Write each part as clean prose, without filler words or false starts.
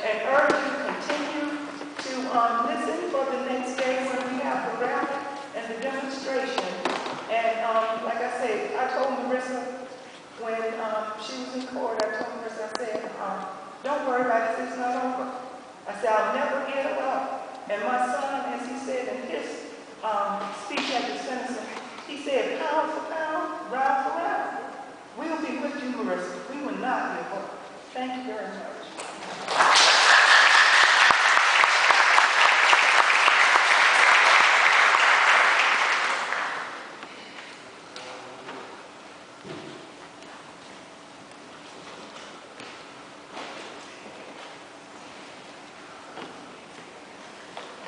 and urge you to continue to listen for the next day when we have the rally and the demonstration. And like I said, I told Marissa when she was in court, I told Marissa, I said, don't worry about it, it's not over. I said, I'll never give up. And my son, as he said in his speech at the sentencing, he said, pound for pound, round for round. We'll be with you, Marissa. We will not give up. Thank you very much.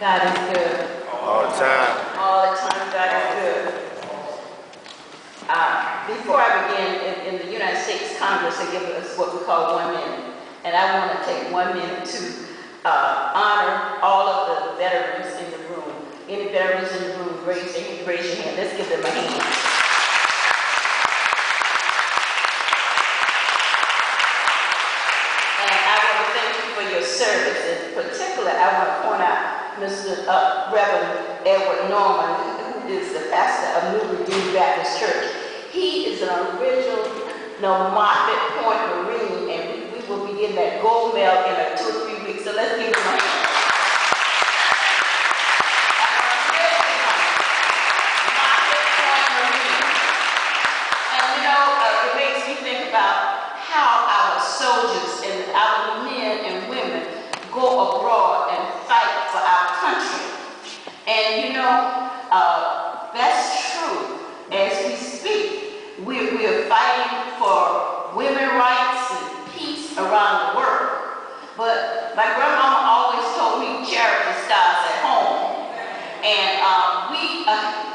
God is good. All the time. All the time, God is good. Before I begin, in the United States Congress, they give us what we call 1 minute. And I want to take 1 minute to honor all of the veterans in the room. Any veterans in the room, raise your hand. Let's give them a hand. And I want to thank you for your service. In particular, I want to point out Mr. Reverend Edward Norman, who is the pastor of New Redeemed Baptist Church. He is an original Moffett Point Marine, and we will be getting that gold medal in 2 or 3 weeks. So let's give him a hand. Moffett Point Marine. And you know, it makes me think about how our soldiers and our men and women go abroad and fight for our country. And you know, that's true. As we speak, we are fighting for women's rights and peace around the world. But my grandmama always told me charity starts at home. And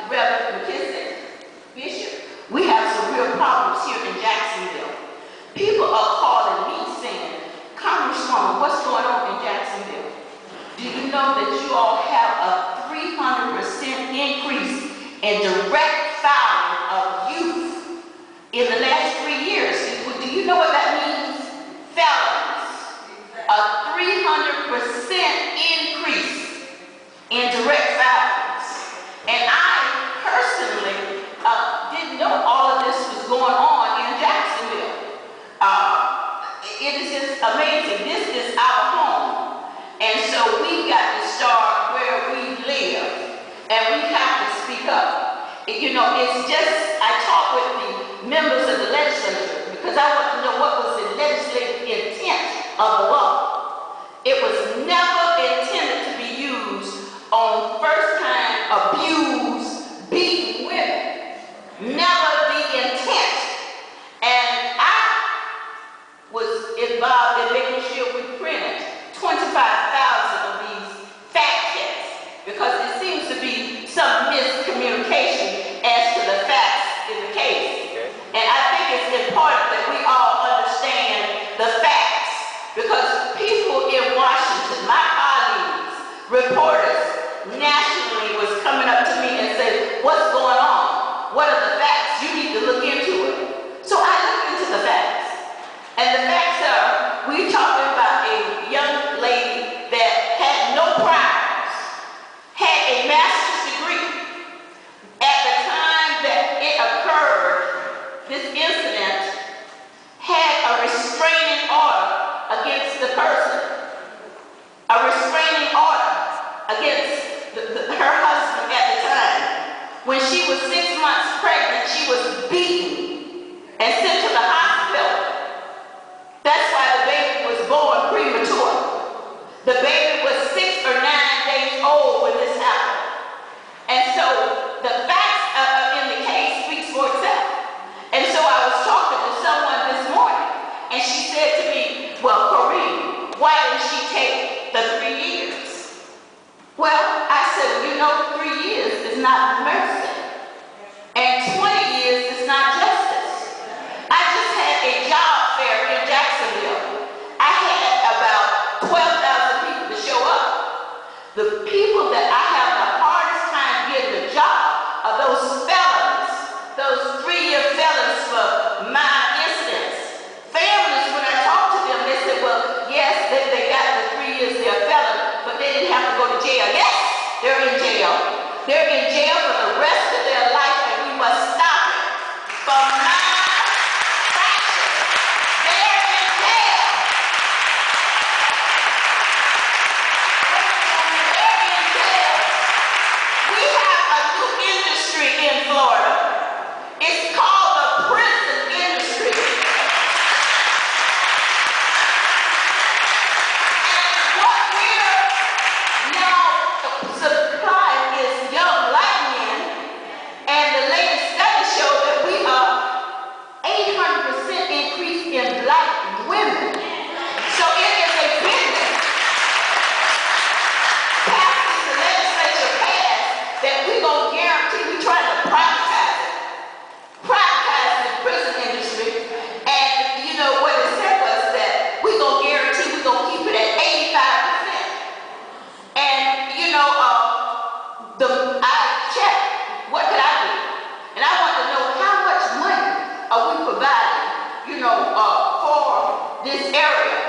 Reverend McKissick, Bishop, we have some real problems here in Jacksonville. People are calling me saying, Congresswoman, what's going on in Jacksonville? Do you know that you all have a 300% increase in direct filing of youth in the last 3 years? Do you know what that means? Felons. A 300% increase in direct filings. And I personally didn't know all of this was going on in Jacksonville. It is just amazing. This is our home. And so we got to start where we live. And we have to speak up. You know, it's just, I talk with the members of the legislature because I want to know what was the legislative intent of the law. It was never intended to be used on first-time abused, beaten women. Never the intent. And I was involved in making sure we printed 25,000 of these fact checks because it seems to be some miscommunication as to the facts in the case. Okay. And I think it's important that we all understand the facts because people in Washington, my colleagues, reporters nationally was coming up to me and said, what's going on? What are the facts? You need to look into it. So I looked into the facts. And the facts are, we're talking about a young lady that had no priors, had a master's degree. At the time that it occurred, this incident had a restraining order against the person. A restraining order against her husband at the time. When she was 6 months pregnant, she was beaten and sent to the hospital. That's why the baby was born premature. The baby was 6 or 9 days old when this happened. And so the facts in the case speaks for itself. And so I was talking to someone this morning, and she said to me, well, Corrine, why didn't she take the 3 years? Well, I said, well, you know, 3 years is not mercy. And 20 years is not justice. I just had a job fair in Jacksonville. I had about 12,000 people to show up. The people that I have the hardest time getting a job are those felons, those 3-year felons for minor incidents. Families, when I talk to them, they say, well, yes, they got the They're in jail. They're in jail for the rest of their life, and we must stop it. For malpractice, they're in jail. They're in jail. We have a new industry in Florida. It's called the prison industry. And what we're now supplying is young black men, and the latest studies show that we are 800% increase in black women. So it is a business. Passed the legislature passed that we're going to guarantee, we're trying to privatize it. Privatize the prison industry. And you know what it said was that we're going to guarantee, we're going to keep it at 85%. And you know, I checked, what could I do? And I want to know how much money are we providing, you know, for this area.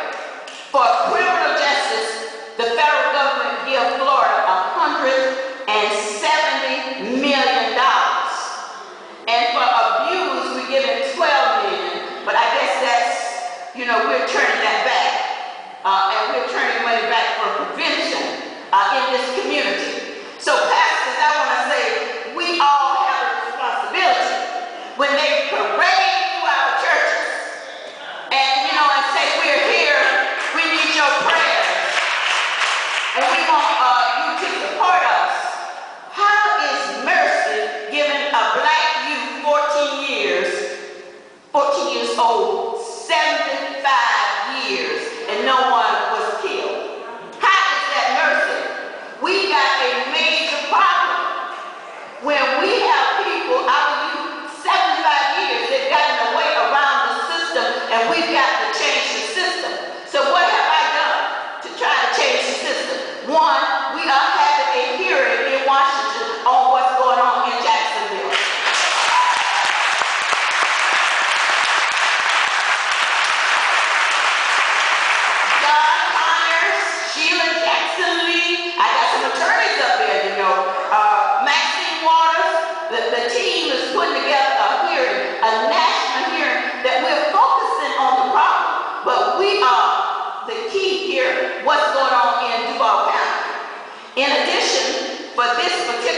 For criminal justice, the federal government gives Florida $170 million. And for abuse, we're giving $12 million. But I guess that's, you know, we're turning that back. And we're turning money back for prevention in this community. So pastors, I want to say, we all have a responsibility when they parade through our churches and, you know, and say, we're here, we need your prayers, and we want you to support us. How is Mercy giving a black youth 14 years old, 75 years, and no one was killed? How is that mercy? We got a major problem. When we have people, our youth, 75 years, they've gotten away around the system, and we've got to change the system. So what have I done to try to change the system? One, we are having a hearing in Washington on what's going on in Jacksonville. John Connors, Sheila Jackson Lee, I got some attorneys up there, you know. Maxine Waters, the team is putting together a hearing, a national hearing, that we're focusing on the problem. But we are the key here, what's going on in Duval County. In addition, for this particular